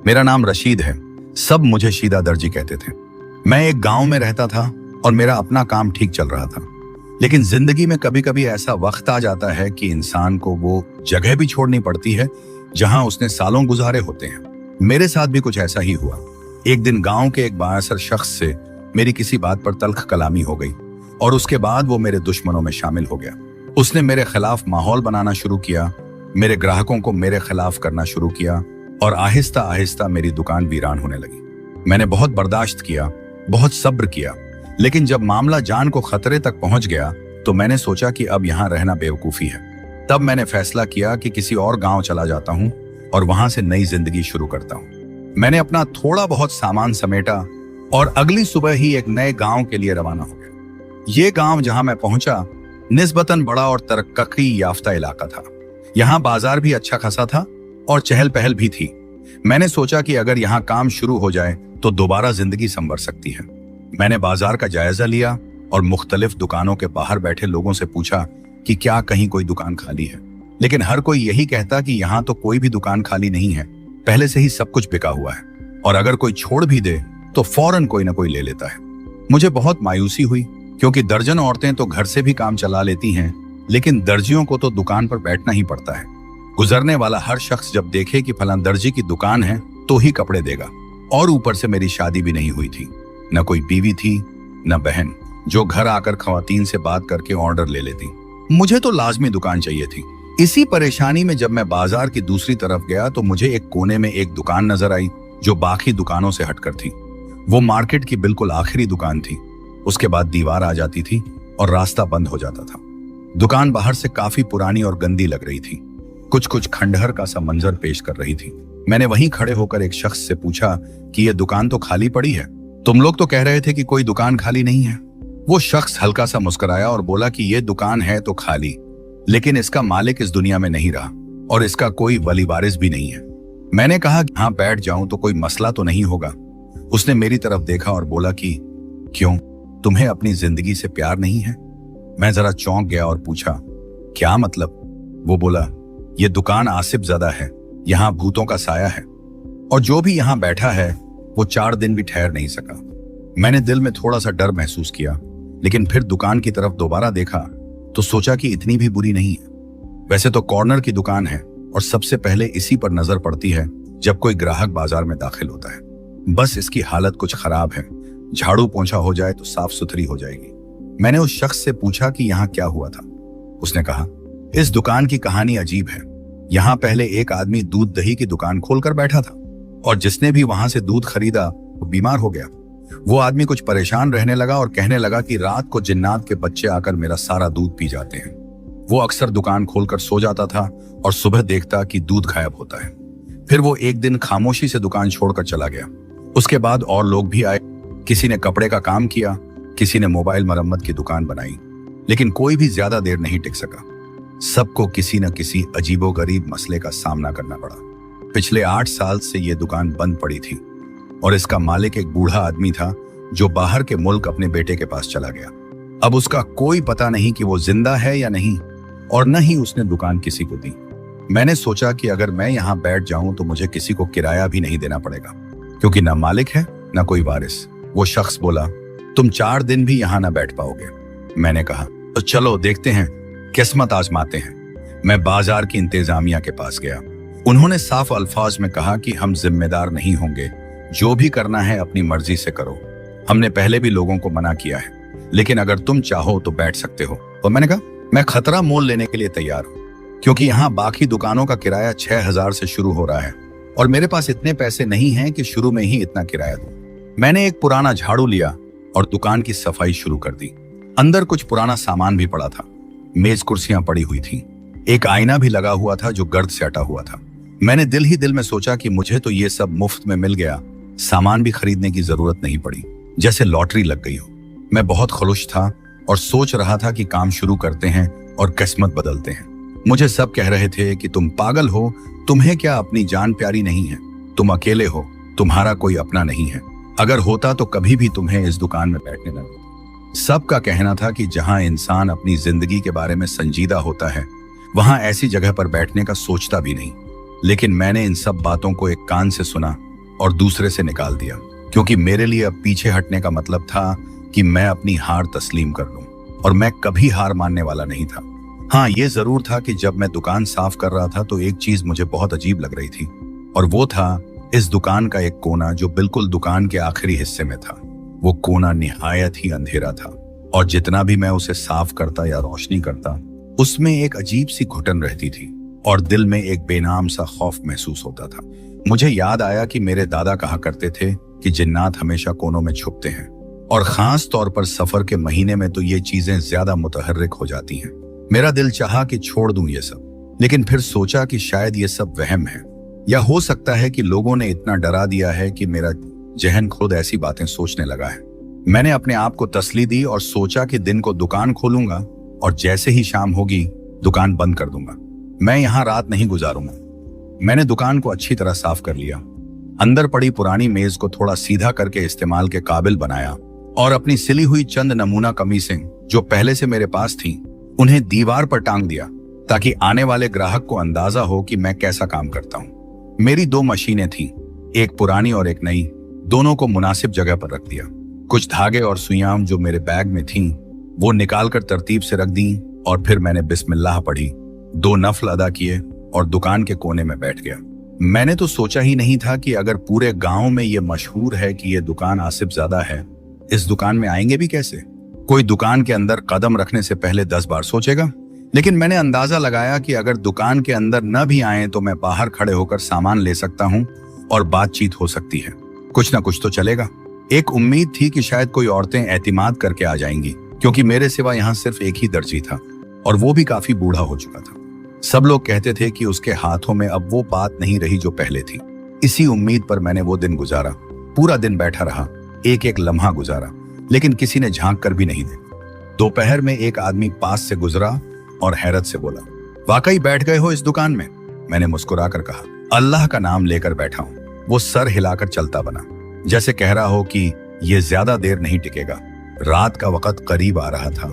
मेरा नाम रशीद है। सब मुझे शीदा दर्जी कहते थे। मैं एक गांव में रहता था और मेरा अपना काम ठीक चल रहा था। लेकिन जिंदगी में कभी कभी ऐसा वक्त आ जाता है कि इंसान को वो जगह भी छोड़नी पड़ती है जहां उसने सालों गुजारे होते हैं। मेरे साथ भी कुछ ऐसा ही हुआ। एक दिन गांव के एक बाअसर शख्स से मेरी किसी बात पर तल्ख कलामी हो गई और उसके बाद वो मेरे दुश्मनों में शामिल हो गया। उसने मेरे खिलाफ माहौल बनाना शुरू किया, मेरे ग्राहकों को मेरे खिलाफ करना शुरू किया और आहिस्ता आहिस्ता मेरी दुकान वीरान होने लगी। मैंने बहुत बर्दाश्त किया, बहुत सब्र किया, लेकिन जब मामला जान को खतरे तक पहुंच गया तो मैंने सोचा कि अब यहां रहना बेवकूफी है। तब मैंने फैसला किया कि किसी और गांव चला जाता हूं और वहां से नई जिंदगी शुरू करता हूं। मैंने अपना थोड़ा बहुत सामान समेटा और अगली सुबह ही एक नए गांव के लिए रवाना हो गया। ये गांव जहां मैं पहुंचा निस्बतन बड़ा और तरक्की याफ्ता इलाका था। यहाँ बाजार भी अच्छा खासा था और चहल पहल भी थी। मैंने सोचा कि अगर यहाँ काम शुरू हो जाए तो दोबारा जिंदगी संवर सकती है। मैंने बाजार का जायजा लिया और मुख्तलिफ दुकानों के बाहर बैठे लोगों से पूछा कि क्या कहीं कोई दुकान खाली है, लेकिन हर कोई यही कहता कि यहाँ तो कोई भी दुकान खाली नहीं है, पहले से ही सब कुछ बिका हुआ है और अगर कोई छोड़ भी दे तो फौरन कोई ना कोई ले लेता है। मुझे बहुत मायूसी हुई क्योंकि दर्जन औरतें तो घर से भी काम चला लेती हैं, लेकिन दर्जियों को तो दुकान पर बैठना ही पड़ता है। गुजरने वाला हर शख्स जब देखे कि फलां दर्जी की दुकान है तो ही कपड़े देगा। और ऊपर से मेरी शादी भी नहीं हुई थी, न कोई बीवी थी न बहन जो घर आकर खवातीन से बात करके ऑर्डर ले लेती। मुझे तो लाजमी दुकान चाहिए थी। इसी परेशानी में जब मैं बाजार की दूसरी तरफ गया तो मुझे एक कोने में एक दुकान नजर आई जो बाकी दुकानों से हटकर थी। वो मार्केट की बिल्कुल आखिरी दुकान थी। उसके बाद दीवार आ जाती थी और रास्ता बंद हो जाता था। दुकान बाहर से काफी पुरानी और गंदी लग रही थी, कुछ खंडहर का सा मंजर पेश कर रही थी। मैंने वहीं खड़े होकर एक शख्स से पूछा कि यह दुकान तो खाली पड़ी है, तुम लोग तो कह रहे थे कि कोई दुकान खाली नहीं है। वो शख्स हल्का सा मुस्कुराया और बोला कि यह दुकान है तो खाली, लेकिन इसका मालिक इस दुनिया में नहीं रहा और इसका कोई वली वारिस भी नहीं है। मैंने कहा हाँ बैठ जाऊं तो कोई मसला तो नहीं होगा। उसने मेरी तरफ देखा और बोला कि क्यों, तुम्हें अपनी जिंदगी से प्यार नहीं है? मैं जरा चौंक गया और पूछा क्या मतलब? वो बोला ये दुकान आसिफ ज़दा है, यहाँ भूतों का साया है और जो भी यहाँ बैठा है वो 4 दिन भी ठहर नहीं सका। मैंने दिल में थोड़ा सा डर महसूस किया, लेकिन फिर दुकान की तरफ दोबारा देखा तो सोचा कि इतनी भी बुरी नहीं है। वैसे तो कॉर्नर की दुकान है और सबसे पहले इसी पर नजर पड़ती है जब कोई ग्राहक बाजार में दाखिल होता है। बस इसकी हालत कुछ खराब है, झाड़ू पोंछा हो जाए तो साफ सुथरी हो जाएगी। मैंने उस शख्स से पूछा कि यहाँ क्या हुआ था। उसने कहा इस दुकान की कहानी अजीब है। यहाँ पहले एक आदमी दूध दही की दुकान खोलकर बैठा था और जिसने भी वहां से दूध खरीदा वो बीमार हो गया। वो आदमी कुछ परेशान रहने लगा और कहने लगा कि रात को जिन्नात के बच्चे आकर मेरा सारा दूध पी जाते हैं। वो अक्सर दुकान खोलकर सो जाता था और सुबह देखता कि दूध गायब होता है। फिर वो एक दिन खामोशी से दुकान छोड़कर चला गया। उसके बाद और लोग भी आए, किसी ने कपड़े का काम किया, किसी ने मोबाइल मरम्मत की दुकान बनाई, लेकिन कोई भी ज्यादा देर नहीं टिक सका। सबको किसी न किसी अजीबोगरीब मसले का सामना करना पड़ा। पिछले 8 साल से ये दुकान बंद पड़ी थी और इसका मालिक एक बूढ़ा आदमी था जो बाहर के मुल्क अपने बेटे के पास चला गया। अब उसका कोई पता नहीं कि वो जिंदा है या नहीं और न ही उसने दुकान किसी को दी। मैंने सोचा कि अगर मैं यहाँ बैठ जाऊं तो मुझे किसी को किराया भी नहीं देना पड़ेगा, क्योंकि ना मालिक है ना कोई वारिस। वो शख्स बोला तुम 4 दिन भी यहाँ ना बैठ पाओगे। मैंने कहा तो चलो देखते हैं, किस्मत आजमाते हैं। मैं बाजार की इंतजामिया के पास गया। उन्होंने साफ अल्फाज में कहा कि हम जिम्मेदार नहीं होंगे, जो भी करना है अपनी मर्जी से करो। हमने पहले भी लोगों को मना किया है, लेकिन अगर तुम चाहो तो बैठ सकते हो। तो मैंने कहा मैं खतरा मोल लेने के लिए तैयार हूँ, क्योंकि यहाँ बाकी दुकानों का किराया 6000 से शुरू हो रहा है और मेरे पास इतने पैसे नहीं हैं कि शुरू में ही इतना किराया दूं। मैंने एक पुराना झाड़ू लिया और दुकान की सफाई शुरू कर दी। अंदर कुछ पुराना सामान भी पड़ा था, मेज कुर्सियां पड़ी हुई थी, एक आईना भी लगा हुआ था जो गर्द से अटा हुआ था। मैंने दिल ही दिल में सोचा कि मुझे तो ये सब मुफ्त में मिल गया, सामान भी खरीदने की जरूरत नहीं पड़ी, जैसे लॉटरी लग गई हो। मैं बहुत खुश था और सोच रहा था कि काम शुरू करते हैं और किस्मत बदलते हैं। मुझे सब कह रहे थे कि तुम पागल हो, तुम्हें क्या अपनी जान प्यारी नहीं है, तुम अकेले हो, तुम्हारा कोई अपना नहीं है, अगर होता तो कभी भी तुम्हें इस दुकान में बैठने न देता। सबका कहना था कि जहां इंसान अपनी जिंदगी के बारे में संजीदा होता है वहां ऐसी जगह पर बैठने का सोचता भी नहीं। लेकिन मैंने इन सब बातों को एक कान से सुना और दूसरे से निकाल दिया, क्योंकि मेरे लिए अब पीछे हटने का मतलब था कि मैं अपनी हार तस्लीम कर लूं, और मैं कभी हार मानने वाला नहीं था। हाँ, ये जरूर था कि जब मैं दुकान साफ कर रहा था तो एक चीज मुझे बहुत अजीब लग रही थी, और वो था इस दुकान का एक कोना जो बिल्कुल दुकान के आखिरी हिस्से में था। वो कोना निहायत ही अंधेरा था, और जितना भी मैं उसे साफ करता या रोशनी करता, उसमें एक अजीब सी घुटन रहती थी और दिल में एक बेनाम सा खौफ महसूस होता था। मुझे याद आया कि मेरे दादा कहा करते थे कि जिन्नात हमेशा कोनों में छुपते हैं, और खास तौर पर सफर के महीने में तो ये चीजें ज्यादा मुतहर्रिक हो जाती हैं। मेरा दिल चाहा कि छोड़ दूं ये सब, लेकिन फिर सोचा कि शायद ये सब वहम है, या हो सकता है कि लोगों ने इतना डरा दिया है कि मेरा जहन खुद ऐसी बातें सोचने लगा है। मैंने अपने आप को तसल्ली दी और सोचा कि दिन को दुकान खोलूंगा और जैसे ही शाम होगी दुकान बंद कर दूंगा। मैं यहाँ रात नहीं गुजारूंगा। मैंने दुकान को अच्छी तरह साफ कर लिया, अंदर पड़ी पुरानी मेज को थोड़ा सीधा करके इस्तेमाल के काबिल बनाया, और अपनी सिली हुई चंद नमूना कमीजें जो पहले से मेरे पास थीं, उन्हें दीवार पर टांग दिया ताकि आने वाले ग्राहक को अंदाजा हो कि मैं कैसा काम करता हूँ। मेरी 2 मशीनें थीं, एक पुरानी और एक नई, दोनों को मुनासिब जगह पर रख दिया। कुछ धागे और सुइयां जो मेरे बैग में थीं, वो निकालकर तरतीब से रख दी, और फिर मैंने बिस्मिल्लाह पढ़ी, 2 नफल अदा किए और दुकान के कोने में बैठ गया। मैंने तो सोचा ही नहीं था कि अगर पूरे गांव में ये मशहूर है कि ये दुकान आसिफ ज़ादा है, इस दुकान में आएंगे भी कैसे। कोई दुकान के अंदर कदम रखने से पहले 10 बार सोचेगा। लेकिन मैंने अंदाजा लगाया कि अगर दुकान के अंदर न भी आए तो मैं बाहर खड़े होकर सामान ले सकता हूँ और बातचीत हो सकती है, कुछ ना कुछ तो चलेगा। एक उम्मीद थी कि शायद कोई औरतें एतिमाद करके आ जाएंगी, क्योंकि मेरे सिवा यहाँ सिर्फ एक ही दर्जी था, और वो भी काफी बूढ़ा हो चुका था। सब लोग कहते थे कि उसके हाथों में अब वो बात नहीं रही जो पहले थी। इसी उम्मीद पर मैंने वो दिन गुजारा, पूरा दिन बैठा रहा, एक एक लम्हा गुजारा, लेकिन किसी ने झांक कर भी नहीं देखा। दोपहर में एक आदमी पास से गुजरा और हैरत से बोला, वाकई बैठ गए हो इस दुकान में? मैंने मुस्कुराकर कहा, अल्लाह का नाम लेकर बैठा हूं। वो सर हिलाकर चलता बना, जैसे कह रहा हो कि ये ज्यादा देर नहीं टिकेगा। रात का वक्त करीब आ रहा था,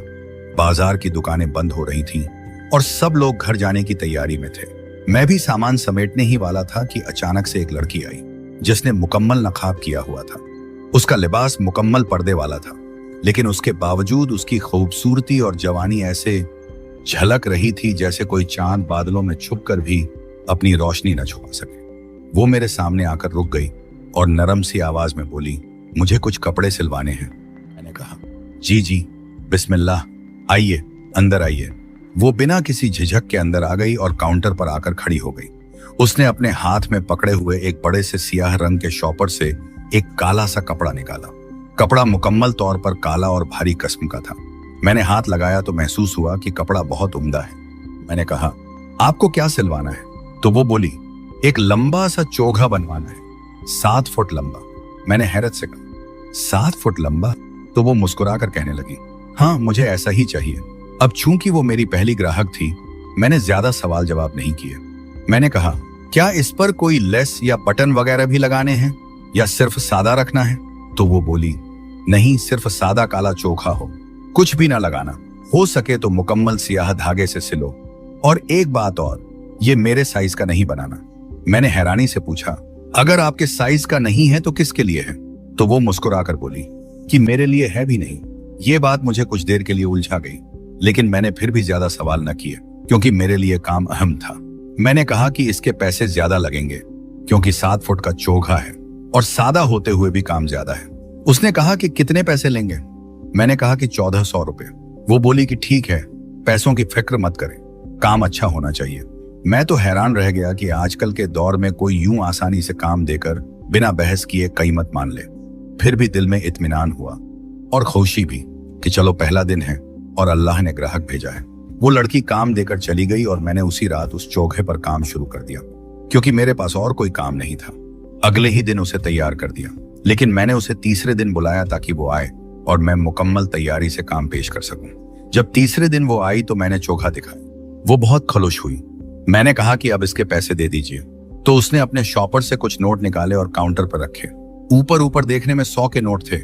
बाजार की दुकानें बंद हो रही थीं और सब लोग घर जाने की तैयारी में थे। मैं भी सामान समेटने ही वाला था कि अचानक से एक लड़की आई, जिसने मुकम्मल नकाब किया हुआ था। उसका लिबास मुकम्मल पर्दे वाला था, लेकिन उसके बावजूद उसकी खूबसूरती और जवानी ऐसे झलक रही थी जैसे कोई चांद बादलों में छुपकर भी अपनी रोशनी न छुपा सके। वो मेरे सामने आकर रुक गई और नरम सी आवाज में बोली, मुझे कुछ कपड़े सिलवाने हैं। मैंने कहा, जी जी, बिस्मिल्लाह, आइए, अंदर आइए। वो बिना किसी झिझक के अंदर आ गई और काउंटर पर आकर खड़ी हो गई। उसने अपने हाथ में पकड़े हुए एक बड़े से सियाह रंग के शॉपर से एक काला सा कपड़ा निकाला। कपड़ा मुकम्मल तौर पर काला और भारी किस्म का था। मैंने हाथ लगाया तो महसूस हुआ कि कपड़ा बहुत उम्दा है। मैंने कहा, आपको क्या सिलवाना है? तो वो बोली, एक लंबा सा चोगा बनवाना है, 7 फुट लंबा। मैंने हैरत से कहा, 7 फुट लंबा? तो वो मुस्कुराकर कहने लगी, हाँ, मुझे ऐसा ही चाहिए। अब चूंकि वो मेरी पहली ग्राहक थी, मैंने ज्यादा सवाल जवाब नहीं किए। मैंने कहा, क्या इस पर कोई लेस या बटन वगैरह भी लगाने हैं या सिर्फ सादा रखना है? तो वो बोली, नहीं, सिर्फ सादा काला चोखा हो, कुछ भी ना लगाना, हो सके तो मुकम्मल सियाह धागे से सिलो। और एक बात और, ये मेरे साइज का नहीं बनाना। मैंने हैरानी से पूछा, अगर आपके साइज का नहीं है तो किसके लिए है? तो वो मुस्कुराकर बोली कि मेरे लिए है भी नहीं। ये बात मुझे कुछ देर के लिए उलझा गई, लेकिन मैंने फिर भी ज्यादा सवाल न किए, क्योंकि मेरे लिए काम अहम था। मैंने कहा कि इसके पैसे ज्यादा लगेंगे, क्योंकि 7 फुट का चोगा है और सादा होते हुए भी काम ज्यादा है। उसने कहा कि कितने पैसे लेंगे? मैंने कहा कि 1400 रुपए। वो बोली कि ठीक है, पैसों की फिक्र मत करें, काम अच्छा होना चाहिए। मैं तो हैरान रह गया कि आजकल के दौर में कोई यूं आसानी से काम देकर बिना बहस किए कीमत मान ले। फिर भी दिल में इत्मीनान हुआ और खुशी भी कि चलो पहला दिन है और अल्लाह ने ग्राहक भेजा है। वो लड़की काम देकर चली गई और मैंने उसी रात उस चोखे पर काम शुरू कर दिया, क्योंकि मेरे पास और कोई काम नहीं था। अगले ही दिन उसे तैयार कर दिया, लेकिन मैंने उसे तीसरे दिन बुलाया ताकि वो आए और मैं मुकम्मल तैयारी से काम पेश कर सकूं। जब तीसरे दिन वो आई तो मैंने चोखा दिखाया। वो बहुत खुश हुई। मैंने कहा कि अब इसके पैसे दे दीजिए। तो उसने अपने शॉपर से कुछ नोट निकाले और काउंटर पर रखे। ऊपर ऊपर देखने में 100 के नोट थे।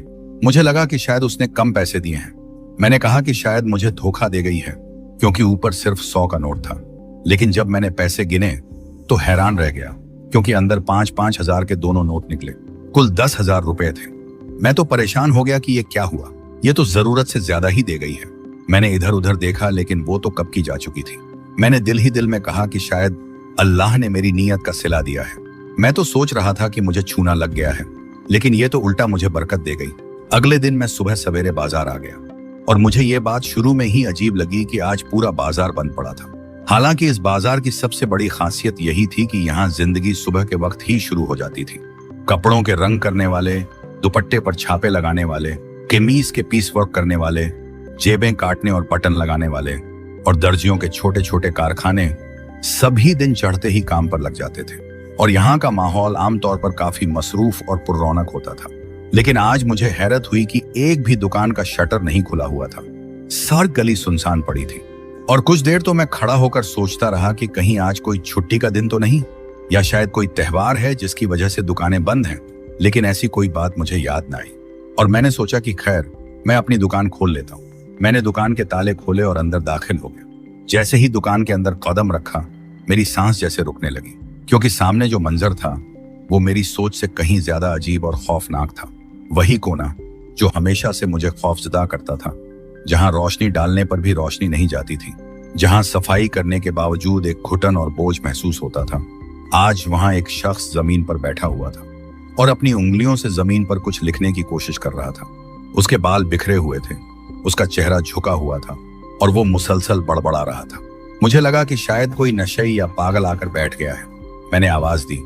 मुझे लगा कि शायद उसने कम पैसे दिए हैं। मैंने कहा कि शायद मुझे धोखा दे गई है, क्योंकि ऊपर सिर्फ 100 का नोट था। लेकिन जब मैंने पैसे गिने तो हैरान रह गया, क्योंकि अंदर 5-5 हजार के दोनों नोट निकले। कुल 10,000 रुपए थे। मैं तो परेशान हो गया कि ये क्या हुआ, ये तो जरूरत से ज्यादा ही दे गई है। मैंने इधर उधर देखा लेकिन वो तो कब की जा चुकी थी। मैंने दिल ही दिल में कहा कि शायद अल्लाह ने मेरी नीयत का सिला दिया है। मैं तो सोच रहा था कि मुझे छूना लग गया है, लेकिन ये तो उल्टा मुझे बरकत दे गई। अगले दिन मैं सुबह सवेरे बाजार आ गया और मुझे ये बात शुरू में ही अजीब लगी कि आज पूरा बाजार बंद पड़ा था। हालांकि इस बाजार की सबसे बड़ी खासियत यही थी कि यहाँ जिंदगी सुबह के वक्त ही शुरू हो जाती थी। कपड़ों के रंग करने वाले, दुपट्टे पर छापे लगाने वाले, कमीज के पीस वर्क करने वाले, जेबें काटने और बटन लगाने वाले और दर्जियों के छोटे छोटे कारखाने सभी दिन चढ़ते ही काम पर लग जाते थे। और यहाँ का माहौल आमतौर पर काफी मसरूफ और पुररौनक होता था। लेकिन आज मुझे हैरत हुई कि एक भी दुकान का शटर नहीं खुला हुआ था। सारी गली सुनसान पड़ी थी। और कुछ देर तो मैं खड़ा होकर सोचता रहा कि कहीं आज कोई छुट्टी का दिन तो नहीं, या शायद कोई त्योहार है जिसकी वजह से दुकानें बंद हैं। लेकिन ऐसी कोई बात मुझे याद ना आई और मैंने सोचा कि खैर मैं अपनी दुकान खोल लेता हूँ। मैंने दुकान के ताले खोले और अंदर दाखिल हो गया। जैसे ही दुकान के अंदर कदम रखा, मेरी सांस जैसे रुकने लगी, क्योंकि सामने जो मंजर था वो मेरी सोच से कहीं ज्यादा अजीब और खौफनाक था। वही कोना जो हमेशा से मुझे खौफजदा करता था, जहां रोशनी डालने पर भी रोशनी नहीं जाती थी, जहां सफाई करने के बावजूद एक घुटन और बोझ महसूस होता था। आज वहां एक शख्स जमीन पर बैठा हुआ था और अपनी उंगलियों से जमीन पर कुछ लिखने की कोशिश कर रहा था। उसके बाल बिखरे हुए थे, उसका चेहरा झुका हुआ था और वो मुसलसल बड़बड़ा रहा था। मुझे लगा कि शायद कोई नशेई या पागल आकर बैठ गया है। मैंने आवाज दी,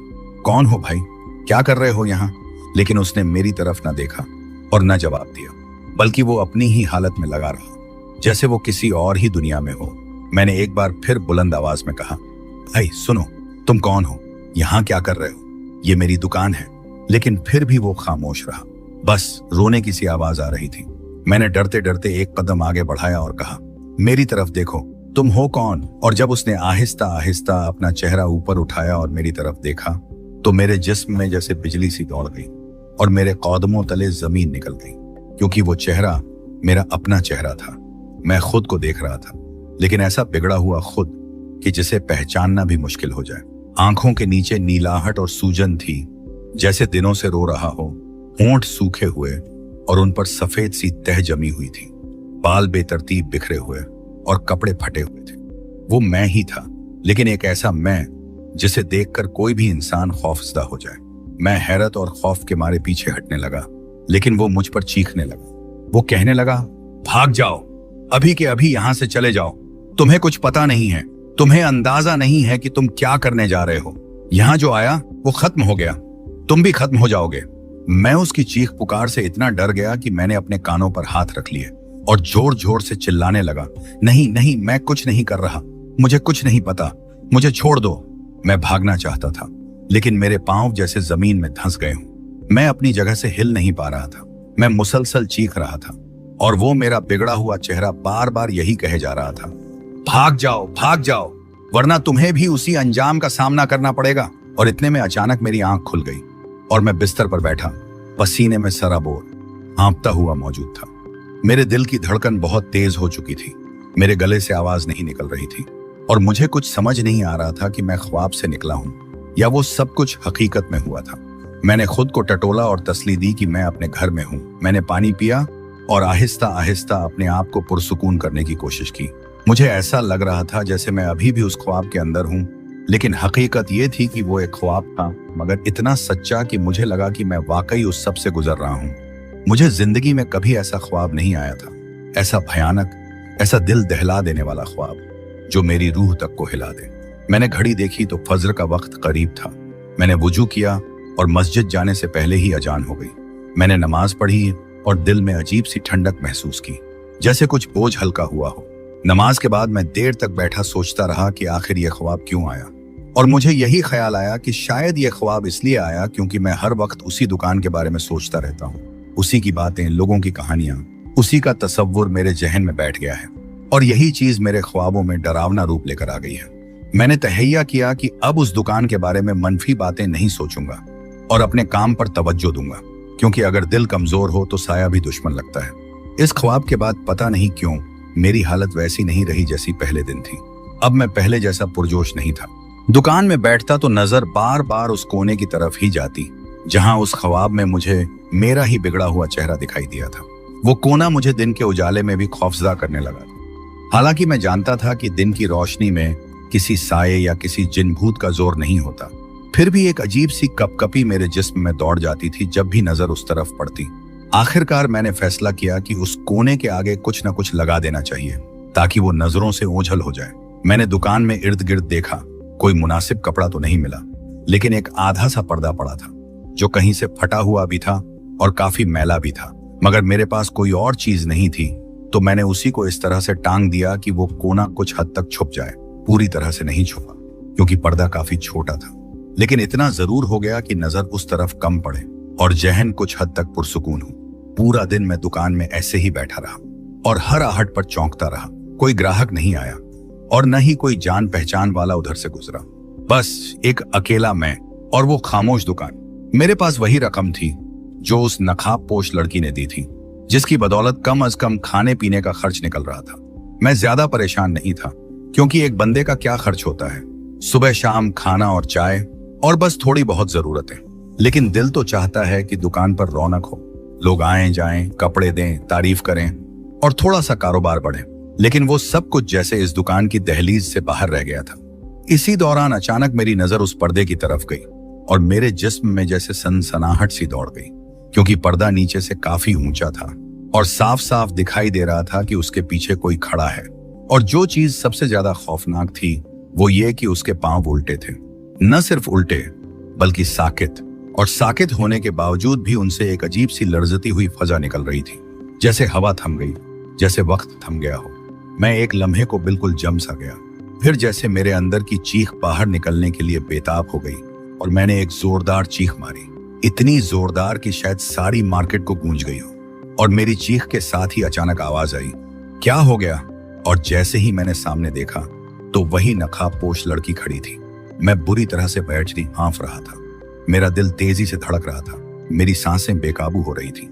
कौन हो भाई, क्या कर रहे हो यहाँ? लेकिन उसने मेरी तरफ न देखा और न जवाब दिया, बल्कि वो अपनी ही हालत में लगा रहा, जैसे वो किसी और ही दुनिया में हो। मैंने एक बार फिर बुलंद आवाज में कहा, भाई सुनो, तुम कौन हो, यहाँ क्या कर रहे हो? ये मेरी दुकान है। लेकिन फिर भी वो खामोश रहा, बस रोने की सी आवाज आ रही थी। मैंने डरते डरते एक कदम आगे बढ़ाया और कहा, मेरी तरफ देखो, तुम हो कौन? और जब उसने आहिस्ता आहिस्ता अपना चेहरा ऊपर उठाया और मेरी तरफ देखा तो मेरे जिस्म में जैसे बिजली सी दौड़ गई और मेरे कदमों तले जमीन निकल गई, क्योंकि वो चेहरा मेरा अपना चेहरा था। मैं खुद को देख रहा था, लेकिन ऐसा बिगड़ा हुआ खुद कि जिसे पहचानना भी मुश्किल हो जाए। आंखों के नीचे नीलाहट और सूजन थी, जैसे दिनों से रो रहा हो। होंठ सूखे हुए और उन पर सफेद सी तह जमी हुई थी। बाल बेतरतीब बिखरे हुए और कपड़े फटे हुए थे। वो मैं ही था, लेकिन एक ऐसा मैं जिसे देखकर कोई भी इंसान खौफजदा हो जाए। मैं हैरत और खौफ के मारे पीछे हटने लगा, लेकिन वो मुझ पर चीखने लगा। वो कहने लगा, भाग जाओ, अभी के अभी यहां से चले जाओ। तुम्हें कुछ पता नहीं है, तुम्हें अंदाजा नहीं है कि तुम क्या करने जा रहे हो। यहां जो आया वो खत्म हो गया, तुम भी खत्म हो जाओगे। मैं उसकी चीख पुकार से इतना डर गया कि मैंने अपने कानों पर हाथ रख लिए और जोर जोर से चिल्लाने लगा, नहीं नहीं, मैं कुछ नहीं कर रहा, मुझे कुछ नहीं पता, मुझे छोड़ दो। मैं भागना चाहता था, लेकिन मेरे पांव जैसे जमीन में धंस गए हूं। मैं अपनी जगह से हिल नहीं पा रहा था। मैं मुसलसल चीख रहा था और वो मेरा बिगड़ा हुआ चेहरा बार बार यही कहे जा रहा था, भाग जाओ, वरना तुम्हें भी उसी अंजाम का सामना करना पड़ेगा। और इतने में अचानक मेरी आंख खुल गई और मैं बिस्तर पर बैठा, पसीने में सराबोर, हाँफता हुआ मौजूद था। मेरे दिल की धड़कन बहुत तेज हो चुकी थी, मेरे गले से आवाज नहीं निकल रही थी और मुझे कुछ समझ नहीं आ रहा था कि मैं ख्वाब से निकला हूं या वो सब कुछ हकीकत में हुआ था। मैंने खुद को टटोला और तसल्ली दी कि मैं अपने घर में हूं। मैंने पानी पिया और आहिस्ता आहिस्ता अपने आप को पुरसुकून करने की कोशिश की। मुझे ऐसा लग रहा था जैसे मैं अभी भी उस ख्वाब के अंदर हूं, लेकिन हकीकत ये थी कि वो एक ख्वाब था, मगर इतना सच्चा कि मुझे लगा कि मैं वाकई उस सब से गुजर रहा हूं। मुझे जिंदगी में कभी ऐसा ख्वाब नहीं आया था, ऐसा भयानक, ऐसा दिल दहला देने वाला ख्वाब जो मेरी रूह तक को हिला दे। मैंने घड़ी देखी तो फजर का वक्त करीब था। मैंने वुजू किया और मस्जिद जाने से पहले ही अजान हो गई। मैंने नमाज पढ़ी और दिल में अजीब सी ठंडक महसूस की, जैसे कुछ बोझ हल्का हुआ हो। नमाज के बाद मैं देर तक बैठा सोचता रहा कि आखिर यह ख्वाब क्यों आया, और मुझे यही ख्याल आया कि शायद यह ख्वाब इसलिए आया क्योंकि मैं हर वक्त उसी दुकान के बारे में सोचता रहता हूँ। उसी की बातें, लोगों की कहानियां, उसी का तसव्वुर मेरे जहन में बैठ गया है और यही चीज मेरे ख्वाबों में डरावना रूप लेकर आ गई है। मैंने तहैया किया कि अब उस दुकान के बारे में मनफी बातें नहीं सोचूंगा और अपने काम पर तवज्जो दूंगा, क्योंकि अगर दिल कमजोर हो तो साया भी दुश्मन लगता है। इस ख्वाब के बाद पता नहीं क्यों मेरी हालत वैसी नहीं रही जैसी पहले दिन थी। अब मैं पहले जैसा पुरजोश नहीं था। दुकान में बैठता तो नजर बार बार उस कोने की तरफ ही जाती जहां उस ख्वाब में मुझे मेरा ही बिगड़ा हुआ चेहरा दिखाई दिया था। वो कोना मुझे दिन के उजाले में भी खौफजदा करने लगा था। हालांकि मैं जानता था कि दिन की रोशनी में किसी साये या किसी जिन भूत का जोर नहीं होता, फिर भी एक अजीब सी कपकपी मेरे जिस्म में दौड़ जाती थी जब भी नजर उस तरफ पड़ती। आखिरकार मैंने फैसला किया कि उस कोने के आगे कुछ न कुछ लगा देना चाहिए ताकि वो नजरों से ओझल हो जाए। मैंने दुकान में इर्द गिर्द देखा, कोई मुनासिब कपड़ा तो नहीं मिला, लेकिन एक आधा सा पर्दा पड़ा था जो कहीं से फटा हुआ भी था और काफी मैला भी था। मगर मेरे पास कोई और चीज नहीं थी, तो मैंने उसी को इस तरह से टांग दिया कि वो कोना कुछ हद तक छुप जाए। पूरी तरह से नहीं छुपा क्योंकि पर्दा काफी छोटा था, लेकिन इतना जरूर हो गया कि नजर उस तरफ कम पड़े और जहन कुछ हद तक पुरसुकून हो। पूरा दिन मैं दुकान में ऐसे ही बैठा रहा और हर आहट पर चौंकता रहा। कोई ग्राहक नहीं आया और न ही कोई जान पहचान वाला उधर से गुजरा। बस एक अकेला मैं और वो खामोश दुकान। मेरे पास वही रकम थी जो उस नकाब पोश लड़की ने दी थी, जिसकी बदौलत कम अज कम खाने पीने का खर्च निकल रहा था। मैं ज्यादा परेशान नहीं था क्योंकि एक बंदे का क्या खर्च होता है, सुबह शाम खाना और चाय और बस थोड़ी बहुत जरूरतें। लेकिन दिल तो चाहता है कि दुकान पर रौनक हो, लोग आए जाएं, कपड़े दें, तारीफ करें और थोड़ा सा कारोबार बढ़े। लेकिन वो सब कुछ जैसे इस दुकान की दहलीज से बाहर रह गया था। इसी दौरान अचानक मेरी नजर उस पर्दे की तरफ गई और मेरे जिस्म में जैसे सनसनाहट सी दौड़ गई, क्योंकि पर्दा नीचे से काफी ऊंचा था और साफ साफ दिखाई दे रहा था कि उसके पीछे कोई खड़ा है। और जो चीज सबसे ज्यादा खौफनाक थी वो ये कि उसके पांव उल्टे थे। न सिर्फ उल्टे बल्कि साकित, और साकित होने के बावजूद भी उनसे एक अजीब सी लर्जती हुई फजा निकल रही थी, जैसे हवा थम गई, जैसे वक्त थम गया हो। मैं एक लम्हे को बिल्कुल जम सा गया, फिर जैसे मेरे अंदर की चीख बाहर निकलने के लिए बेताब हो गई और मैंने एक जोरदार चीख मारी, इतनी जोरदार कि शायद सारी मार्केट को गूंज गई हो। और मेरी चीख के साथ ही अचानक आवाज आई, क्या हो गया? और जैसे ही मैंने सामने देखा तो वही नकाबपोश लड़की खड़ी थी। मैं बुरी तरह से बैठती हाँफ रहा था, मेरा दिल तेजी से धड़क रहा था, मेरी सांसें बेकाबू हो रही थी।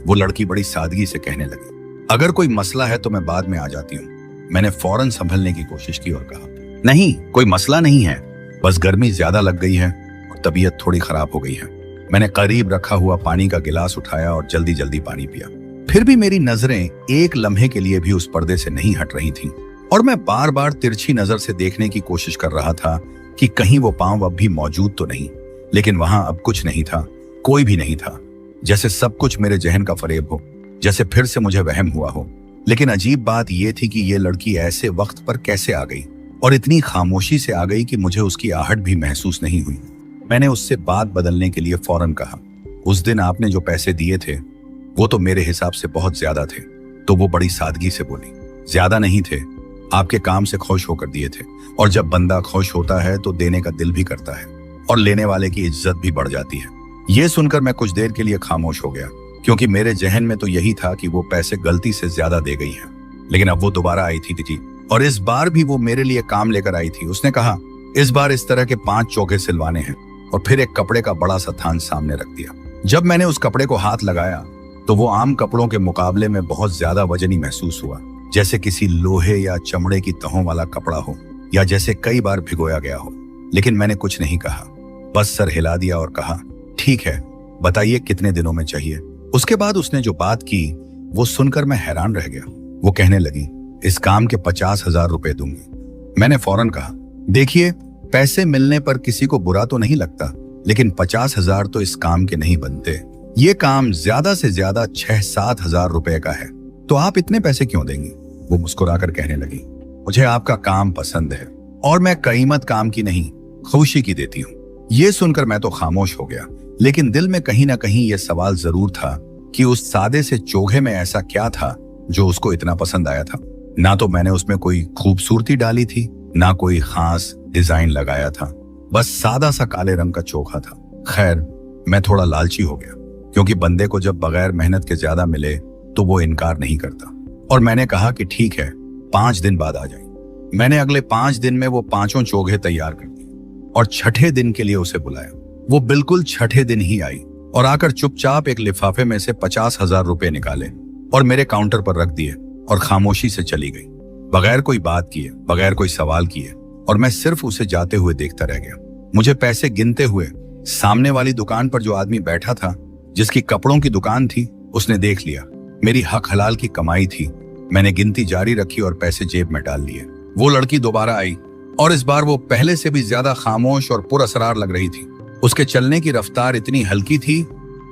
वो लड़की बड़ी सादगी से कहने लगी, अगर कोई मसला है तो मैं बाद में आ जाती हूँ। मैंने फौरन संभलने की कोशिश की और कहा, नहीं कोई मसला नहीं है, बस गर्मी ज्यादा लग गई है और तबीयत थोड़ी खराब हो गई है। मैंने करीब रखा हुआ पानी का गिलास उठाया और जल्दी जल्दी पानी पिया। फिर भी मेरी नजरें एक लम्हे के लिए भी उस पर्दे से नहीं हट रही थीं और मैं बार बार तिरछी नजर से देखने की कोशिश कर रहा था कि कहीं वो पांव अब भी मौजूद तो नहीं। लेकिन वहां अब कुछ नहीं था, कोई भी नहीं था, जैसे सब कुछ मेरे जहन का फरेब हो, जैसे फिर से मुझे वहम हुआ हो। लेकिन अजीब बात यह थी कि ये लड़की ऐसे वक्त पर कैसे आ गई और इतनी खामोशी से आ गई कि मुझे उसकी आहट भी महसूस नहीं हुई। मैंने उससे बात बदलने के लिए फौरन कहा, उस दिन आपने जो पैसे दिए थे वो तो मेरे हिसाब से बहुत ज्यादा थे। तो वो बड़ी सादगी से बोली, ज्यादा नहीं थे, आपके काम से खुश होकर दिए थे। और जब बंदा खुश होता है तो देने का दिल भी करता है और लेने वाले की इज्जत भी बढ़ जाती है। ये सुनकर मैं कुछ देर के लिए खामोश हो गया, क्योंकि मेरे जहन में तो यही था कि वो पैसे गलती से ज्यादा दे गई है। लेकिन अब वो दोबारा आई थी जी, और इस बार भी वो मेरे लिए काम लेकर आई थी। उसने कहा, इस बार इस तरह के 5 चोखे सिलवाने हैं, और फिर एक कपड़े का बड़ा सा थान सामने रख दिया। जब मैंने उस कपड़े को हाथ लगाया तो वो आम कपड़ों के मुकाबले में बहुत ज्यादा वजनी महसूस हुआ, जैसे किसी लोहे या चमड़े की तहों वाला कपड़ा हो, या जैसे कई बार भिगोया गया हो। लेकिन मैंने कुछ नहीं कहा, बस सर हिला दिया और कहा, ठीक है, बताइए कितने दिनों में चाहिए। उसके बाद उसने जो बात की वो सुनकर मैं हैरान रह गया। वो कहने लगी, इस काम के 50,000 रुपए दूंगी। मैंने फौरन कहा, देखिए पैसे मिलने पर किसी को बुरा तो नहीं लगता, लेकिन 50,000 तो इस काम के नहीं बनते। ये काम ज्यादा से ज्यादा 6-7 हजार रुपए का है, तो आप इतने पैसे क्यों देंगी? वो मुस्कुराकर कहने लगी, मुझे आपका काम पसंद है और मैं कीमत काम की नहीं खुशी की देती हूँ। ये सुनकर मैं तो खामोश हो गया, लेकिन दिल में कहीं ना कहीं यह सवाल जरूर था कि उस सादे से चोगे में ऐसा क्या था जो उसको इतना पसंद आया था। ना तो मैंने उसमें कोई खूबसूरती डाली थी, ना कोई खास डिजाइन लगाया था, बस सादा सा काले रंग का चोखा था। खैर, मैं थोड़ा लालची हो गया, क्योंकि बंदे को जब बगैर मेहनत के ज्यादा मिले तो वो इनकार नहीं करता। और मैंने कहा कि ठीक है, 5 दिन बाद आ जाए। मैंने अगले 5 दिन में वो 5 चोगे तैयार कर दिए और छठे दिन के लिए उसे बुलाया। वो बिल्कुल छठे दिन ही आई और आकर चुपचाप एक लिफाफे में से 50,000 रुपए निकाले और मेरे काउंटर पर रख दिए और खामोशी से चली गई, बगैर कोई बात किए, बगैर कोई सवाल किए। और मैं सिर्फ उसे जाते हुए देखता रह गया। मुझे पैसे गिनते हुए सामने वाली दुकान पर जो आदमी बैठा था, जिसकी कपड़ों की दुकान थी, उसने देख लिया। मेरी हक हलाल की कमाई थी। मैंने गिनती जारी रखी और पैसे जेब में डाल लिए। वो लड़की दोबारा आई और इस बार वो पहले से भी ज्यादा खामोश और पुरअसरार लग रही थी। उसके चलने की रफ्तार इतनी हल्की थी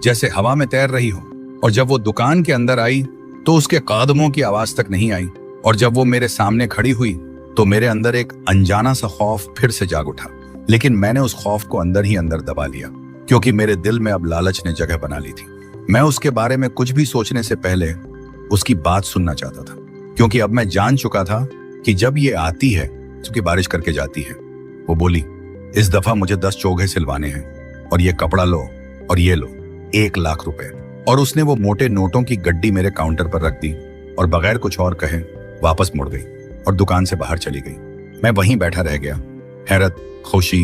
जैसे हवा में तैर रही हो। और जब वो दुकान के अंदर आई तो उसके कदमों की आवाज तक नहीं आई। और जब वो मेरे सामने खड़ी हुई तो मेरे अंदर एक अनजाना सा खौफ फिर से जाग उठा। लेकिन मैंने उस खौफ को अंदर ही अंदर दबा लिया, क्योंकि मेरे दिल में अब लालच ने जगह बना ली थी। मैं उसके बारे में कुछ भी सोचने से पहले उसकी बात सुनना चाहता था, क्योंकि अब मैं जान चुका था कि जब ये आती है तो बारिश करके जाती है। वो बोली, इस दफा मुझे 10 चोगे सिलवाने हैं और ये कपड़ा लो और ये लो, 1 लाख रुपए। और उसने वो मोटे नोटों की गड्डी मेरे काउंटर पर रख दी और बगैर कुछ और कहे वापस मुड़ गई और दुकान से बाहर चली गई। मैं वहीं बैठा रह गया। हैरत, खुशी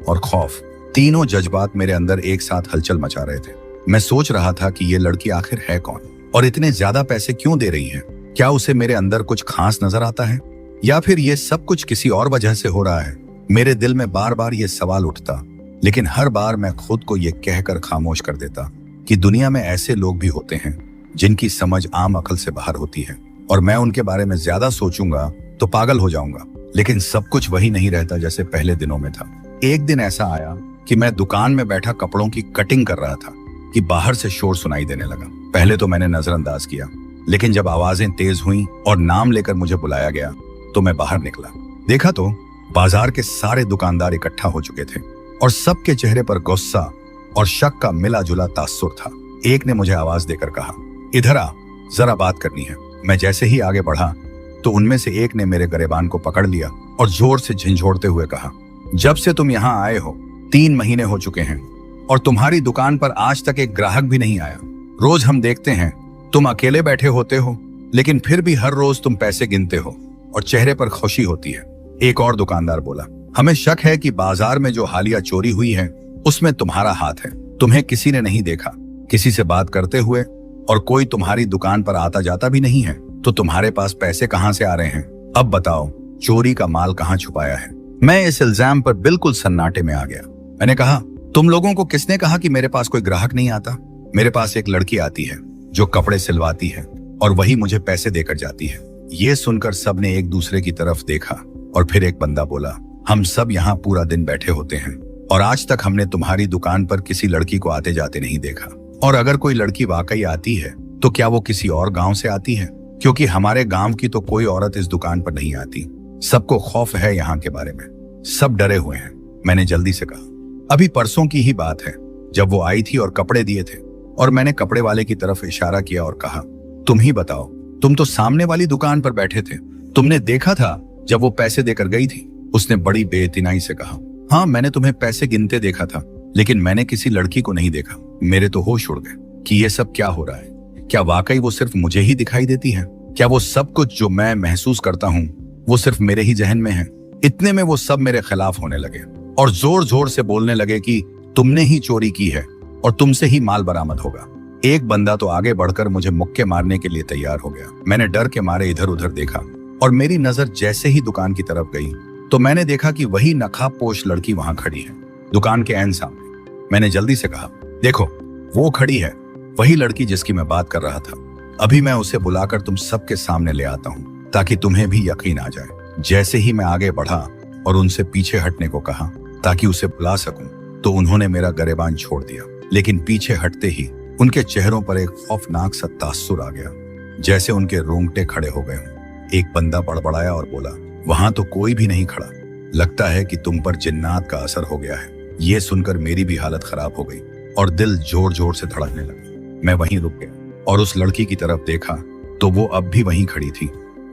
और खौफ, तीनों जज्बात मेरे अंदर एक साथ हलचल मचा रहे थे। मैं सोच रहा था कि ये लड़की आखिर है कौन और इतने ज्यादा पैसे क्यों दे रही है। क्या उसे मेरे अंदर कुछ खास नजर आता है या फिर ये सब कुछ किसी और वजह से हो रहा है। मेरे दिल में बार बार ये सवाल उठता, लेकिन हर बार मैं खुद को ये कहकर खामोश कर देता कि दुनिया में ऐसे लोग भी होते हैं जिनकी समझ आम अकल से बाहर होती है और मैं उनके बारे में ज्यादा सोचूंगा तो पागल हो जाऊंगा। लेकिन सब कुछ वही नहीं रहता जैसे पहले दिनों में था। एक दिन ऐसा आया कि मैं दुकान में बैठा कपड़ों की कटिंग कर रहा था कि बाहर से शोर सुनाई देने लगा। पहले तो मैंने नजरअंदाज किया, लेकिन जब आवाजें तेज हुई और नाम लेकर मुझे बुलाया गया तो मैं बाहर निकला। देखा तो बाजार के सारे दुकानदार इकट्ठा हो चुके थे और सबके चेहरे पर गुस्सा और शक का मिला जुला तासुर था। एक ने मुझे आवाज देकर कहा, इधर आ, जरा बात करनी है। मैं जैसे ही आगे बढ़ा तो उनमें से एक ने मेरे गरेबान को पकड़ लिया और जोर से झंझोड़ते हुए कहा, जब से तुम यहाँ आए हो 3 महीने हो चुके हैं और तुम्हारी दुकान पर आज तक एक ग्राहक भी नहीं आया। रोज हम देखते हैं तुम अकेले बैठे होते हो, लेकिन फिर भी हर रोज तुम पैसे गिनते हो और चेहरे पर खुशी होती है। एक और दुकानदार बोला, हमें शक है कि बाजार में जो हालिया चोरी हुई है उसमें तुम्हारा हाथ है। तुम्हें किसी ने नहीं देखा किसी से बात करते हुए और कोई तुम्हारी दुकान पर आता जाता भी नहीं है, तो तुम्हारे पास पैसे कहां से आ रहे हैं? अब बताओ, चोरी का माल कहां छुपाया है? मैं इस इल्जाम पर बिल्कुल सन्नाटे में आ गया। मैंने कहा, तुम लोगों को किसने कहा कि मेरे पास कोई ग्राहक नहीं आता? मेरे पास एक लड़की आती है जो कपड़े सिलवाती है और वही मुझे पैसे देकर जाती है। ये सुनकर सबने एक दूसरे की तरफ देखा और फिर एक बंदा बोला, हम सब यहाँ पूरा दिन बैठे होते हैं और आज तक हमने तुम्हारी दुकान पर किसी लड़की को आते जाते नहीं देखा। और अगर कोई लड़की वाकई आती है तो क्या वो किसी और गांव से आती है? क्योंकि हमारे गांव की तो कोई औरत इस दुकान पर नहीं आती। सबको खौफ है यहाँ के बारे में, सब डरे हुए हैं। मैंने जल्दी से कहा, अभी परसों की ही बात है जब वो आई थी और कपड़े दिए थे। और मैंने कपड़े वाले की तरफ इशारा किया और कहा, तुम ही बताओ, तुम तो सामने वाली दुकान पर बैठे थे, तुमने देखा था जब वो पैसे देकर गई थी? उसने बड़ी बेइत्तेनाई से कहा, हाँ मैंने तुम्हें पैसे गिनते देखा था, लेकिन मैंने किसी लड़की को नहीं देखा। मेरे तो होश उड़ गए कि ये सब क्या हो रहा है। क्या वाकई वो सिर्फ मुझे ही दिखाई देती है? क्या वो सब कुछ जो मैं महसूस करता हूँ वो सिर्फ मेरे ही जहन में है? इतने में वो सब मेरे खिलाफ होने लगे और जोर जोर से बोलने लगे कि तुमने ही चोरी की है और तुमसे ही माल बरामद होगा। एक बंदा तो आगे बढ़कर मुझे मुक्के मारने के लिए तैयार हो गया। मैंने डर के मारे इधर उधर देखा और मेरी नजर जैसे ही दुकान की तरफ गई तो मैंने देखा कि वही नकाबपोश लड़की वहां खड़ी है, दुकान के ऐन सामने। मैंने जल्दी से कहा, देखो वो खड़ी है, वही लड़की जिसकी मैं बात कर रहा था। अभी मैं उसे बुलाकर तुम सबके सामने ले आता हूँ ताकि तुम्हें भी यकीन आ जाए। जैसे ही मैं आगे बढ़ा और उनसे पीछे हटने को कहा ताकि उसे बुला सकूं, तो उन्होंने मेरा गरेबान छोड़ दिया। लेकिन पीछे हटते ही उनके चेहरों पर एक खौफनाक सा तासुर आ गया, जैसे उनके रोंगटे खड़े हो गए हों। एक बंदा बड़बड़ाया और बोला, वहां तो कोई भी नहीं खड़ा, लगता है कि तुम पर जिन्नात का असर हो गया है। ये सुनकर मेरी भी हालत खराब हो गई और दिल जोर जोर से धड़कने लगा। मैं वहीं रुक गया और उस लड़की की तरफ देखा तो वो अब भी वहीं खड़ी थी,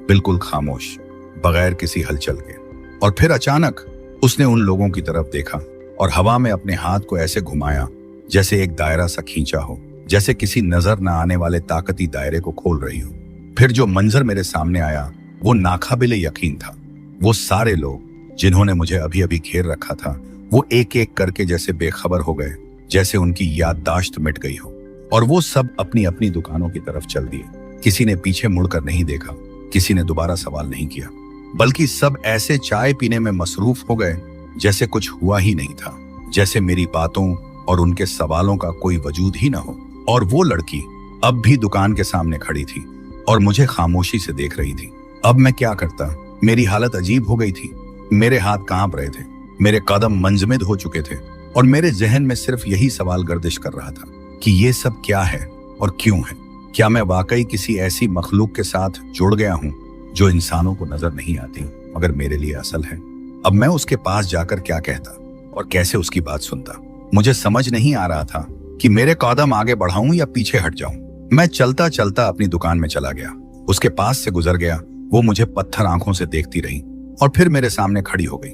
बिल्कुल खामोश, बगैर किसी हलचल के। और फिर अचानक उसने उन लोगों की तरफ देखा और हवा में अपने हाथ को ऐसे घुमाया जैसे एक दायरा सा खींचा हो, जैसे किसी नजर न आने वाले ताकती दायरे को खोल रही हो। फिर जो मंजर मेरे सामने आया वो नाकाबिले यकीन था। वो सारे लोग जिन्होंने मुझे अभी अभी घेर रखा था, वो एक एक करके जैसे बेखबर हो गए, जैसे उनकी याददाश्त मिट गई हो। और वो सब अपनी अपनी दुकानों की तरफ चल दिए। किसी ने पीछे मुड़कर नहीं देखा, किसी ने दोबारा सवाल नहीं किया। बल्कि सब ऐसे चाय पीने में मसरूफ हो गए जैसे कुछ हुआ ही नहीं था, जैसे मेरी बातों और उनके सवालों का कोई वजूद ही ना हो। और वो लड़की अब भी दुकान के सामने खड़ी थी और मुझे खामोशी से देख रही थी। अब मैं क्या करता? मेरी हालत अजीब हो गई थी। मेरे हाथ कांप रहे थे, मेरे कदम मंजमिद हो चुके थे और मेरे जहन में सिर्फ यही सवाल गर्दिश कर रहा था कि ये सब क्या है और क्यों है। क्या मैं वाकई किसी ऐसी मखलूक के साथ जुड़ गया हूं जो इंसानों को नजर नहीं आती मगर मेरे लिए असल है? अब मैं उसके पास जाकर क्या कहता और कैसे उसकी बात सुनता? मुझे समझ नहीं आ रहा था कि मेरे कदम आगे बढ़ाऊं या पीछे हट जाऊं। मैं चलता चलता अपनी दुकान में चला गया, उसके पास से गुजर गया। वो मुझे पत्थर आंखों से देखती रही और फिर मेरे सामने खड़ी हो गई।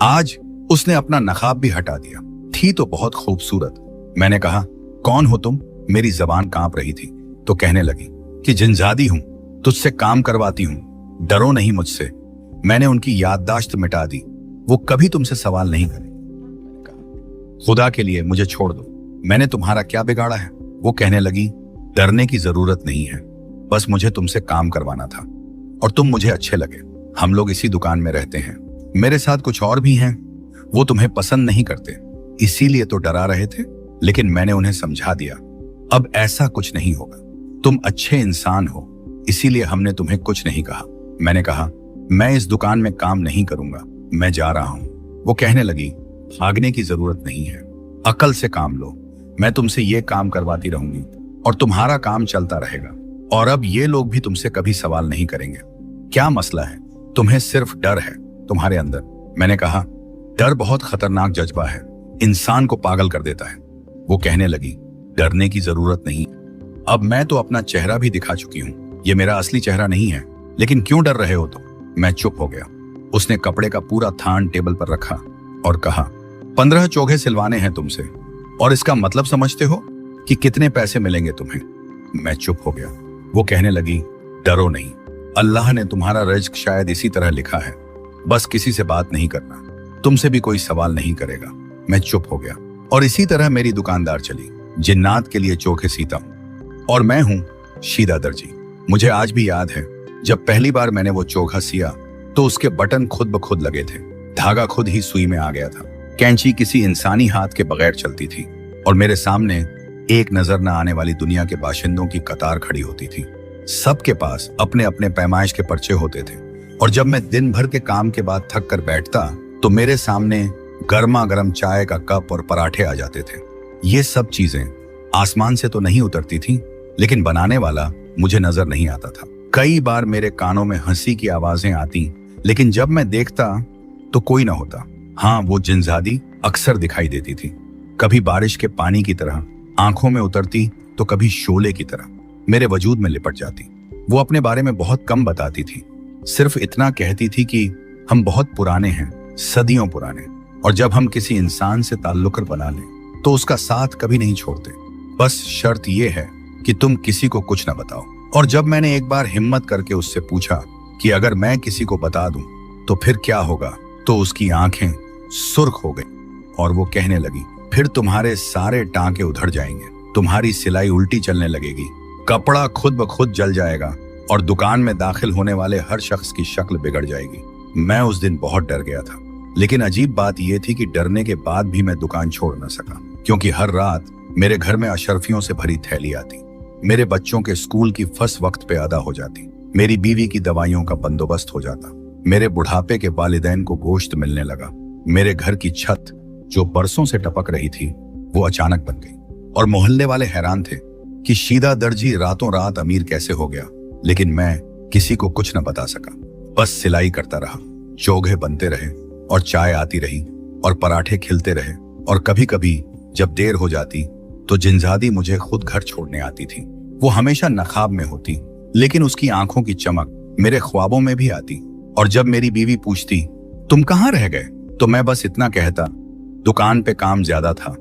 आज उसने अपना नकाब भी हटा दिया। थी तो बहुत खूबसूरत। मैंने कहा, कौन हो तुम? मेरी जबान कांप रही थी तो कहने लगी कि जिनजादी हूं, तुझसे काम करवाती हूं, डरो नहीं मुझसे। मैंने उनकी याददाश्त मिटा दी। वो कभी तुमसे सवाल नहीं करे। खुदा के लिए मुझे छोड़ दो, मैंने तुम्हारा क्या बिगाड़ा है? वो कहने लगी, डरने की जरूरत नहीं है, बस मुझे तुमसे काम करवाना था और तुम मुझे अच्छे लगे। हम लोग इसी दुकान में रहते हैं, मेरे साथ कुछ और भी हैं। वो तुम्हें पसंद नहीं करते, इसीलिए तो डरा रहे थे, लेकिन मैंने उन्हें समझा दिया अब ऐसा कुछ नहीं होगा। तुम अच्छे इंसान हो, इसीलिए हमने तुम्हें कुछ नहीं कहा। मैंने कहा, मैं इस दुकान में काम नहीं करूंगा, मैं जा रहा हूं। वो कहने लगी, भागने की जरूरत नहीं है, अकल से काम लो। मैं तुमसे ये काम करवाती रहूंगी और तुम्हारा काम चलता रहेगा और अब ये लोग भी तुमसे कभी सवाल नहीं करेंगे। क्या मसला है? तुम्हें सिर्फ डर है तुम्हारे अंदर। मैंने कहा, डर बहुत खतरनाक जज्बा है, इंसान को पागल कर देता है। वो कहने लगी, डरने की जरूरत नहीं, अब मैं तो अपना चेहरा भी दिखा चुकी हूँ, ये मेरा असली चेहरा नहीं है, लेकिन क्यों डर रहे हो तुम? मैं चुप हो गया। उसने कपड़े का पूरा थान टेबल पर रखा और कहा, 15 चोगे सिलवाने हैं तुमसे, और इसका मतलब समझते हो कि कितने पैसे मिलेंगे तुम्हें? मैं चुप हो गया। वो कहने लगी, डरो नहीं, अल्लाह ने तुम्हारा रिज्क शायद इसी तरह लिखा है, बस किसी से बात नहीं करना, तुमसे भी कोई सवाल नहीं करेगा। मैं चुप हो गया और इसी तरह मेरी दुकानदार चली। जिन्नात के लिए चोखे सीता हूं और मैं हूं शीदा दर्जी। मुझे आज भी याद है, जब पहली बार मैंने वो चोखा सिया तो उसके बटन खुद ब खुद लगे थे, धागा खुद ही सुई में आ गया था, कैंची किसी इंसानी हाथ के बगैर चलती थी और मेरे सामने एक नजर न आने वाली दुनिया के बाशिंदों की कतार खड़ी होती थी। सबके पास अपने अपने पैमाइश के पर्चे होते थे और जब मैं दिन भर के काम के बाद थक कर बैठता तो मेरे सामने गर्मा गर्म चाय का कप और पराठे आ जाते थे। ये सब चीजें आसमान से तो नहीं उतरती थी, लेकिन बनाने वाला मुझे नजर नहीं आता था। कई बार मेरे कानों में हंसी की आवाजें आती, लेकिन जब मैं देखता तो कोई ना होता। हाँ, वो जिनजादी अक्सर दिखाई देती थी, कभी बारिश के पानी की तरह आंखों में उतरती तो कभी शोले की तरह मेरे वजूद में लिपट जाती। वो अपने बारे में बहुत कम बताती थी, सिर्फ इतना कहती थी कि हम बहुत पुराने हैं, सदियों पुराने, और जब हम किसी इंसान से ताल्लुक बना लें तो उसका साथ कभी नहीं छोड़ते। बस शर्त यह है कि तुम किसी को कुछ ना बताओ। और जब मैंने एक बार हिम्मत करके उससे पूछा कि अगर मैं किसी को बता दूं तो फिर क्या होगा, तो उसकी आंखें सुर्ख हो गई और वो कहने लगी, फिर तुम्हारे सारे टांके उधड़ जाएंगे, तुम्हारी सिलाई उल्टी चलने लगेगी, कपड़ा खुद ब खुद जल जाएगा और दुकान में दाखिल होने वाले हर शख्स की शक्ल बिगड़ जाएगी। मैं उस दिन बहुत डर गया था, लेकिन अजीब बात यह थी कि डरने के बाद भी मैं दुकान छोड़ न सका, क्योंकि हर रात मेरे घर में अशरफियों से भरी थैली आती, मेरे बच्चों के स्कूल की फस वक्त पे अदा हो जाती, मेरी बीवी की दवाइयों का बंदोबस्त हो जाता, मेरे बुढ़ापे के वालिदैन को गोश्त मिलने लगा, मेरे घर की छत जो बरसों से टपक रही थी वो अचानक बन गई और मोहल्ले वाले हैरान थे कि शीदा दर्जी रातों रात अमीर कैसे हो गया। लेकिन मैं किसी को कुछ न बता सका, बस सिलाई करता रहा, चोगे बनते रहे और चाय आती रही और पराठे खिलते रहे। और कभी कभी जब देर हो जाती तो जिनजादी मुझे खुद घर छोड़ने आती थी। वो हमेशा नकाब में होती, लेकिन उसकी आंखों की चमक मेरे ख्वाबों में भी आती। और जब मेरी बीवी पूछती, तुम कहाँ रह गए, तो मैं बस इतना कहता, दुकान पे काम ज्यादा था,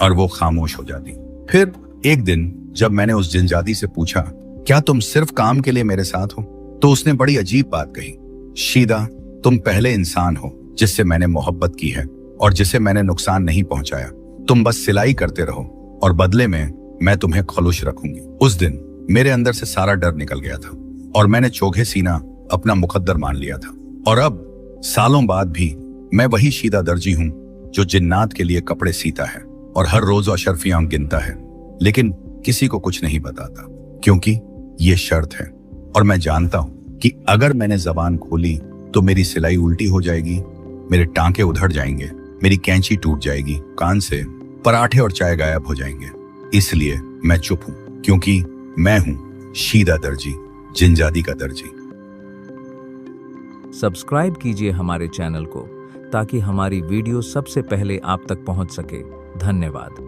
और वो खामोश हो जाती। फिर एक दिन जब मैंने उस जिनजादी से पूछा, क्या तुम सिर्फ काम के लिए मेरे साथ हो, तो उसने बड़ी अजीब बात कही, शीदा, तुम पहले इंसान हो जिससे मैंने मोहब्बत की है और जिसे मैंने नुकसान नहीं पहुंचाया। तुम बस सिलाई करते रहो और बदले में मैं तुम्हें खुश रखूंगी। उस दिन मेरे अंदर से सारा डर निकल गया था और मैंने चोगे सीना अपना मुकद्दर मान लिया था और अब सालों बाद भी मैं वही शीदा दर्जी हूं जो जिन्नात के लिए कपड़े सीता है और हर रोज अशरफियां गिनता है, लेकिन किसी को कुछ नहीं बताता, क्योंकि ये शर्त है। और मैं जानता हूं कि अगर मैंने जबान खोली तो मेरी सिलाई उल्टी हो जाएगी, मेरे टांके उधड़ जाएंगे, मेरी कैंची टूट जाएगी, कान से पराठे और चाय गायब हो जाएंगे। इसलिए मैं चुप हूं, क्योंकि मैं हूं शीदा दर्जी, जिंजादी का दर्जी। सब्सक्राइब कीजिए हमारे चैनल को ताकि हमारी वीडियो सबसे पहले आप तक पहुंच सके। धन्यवाद।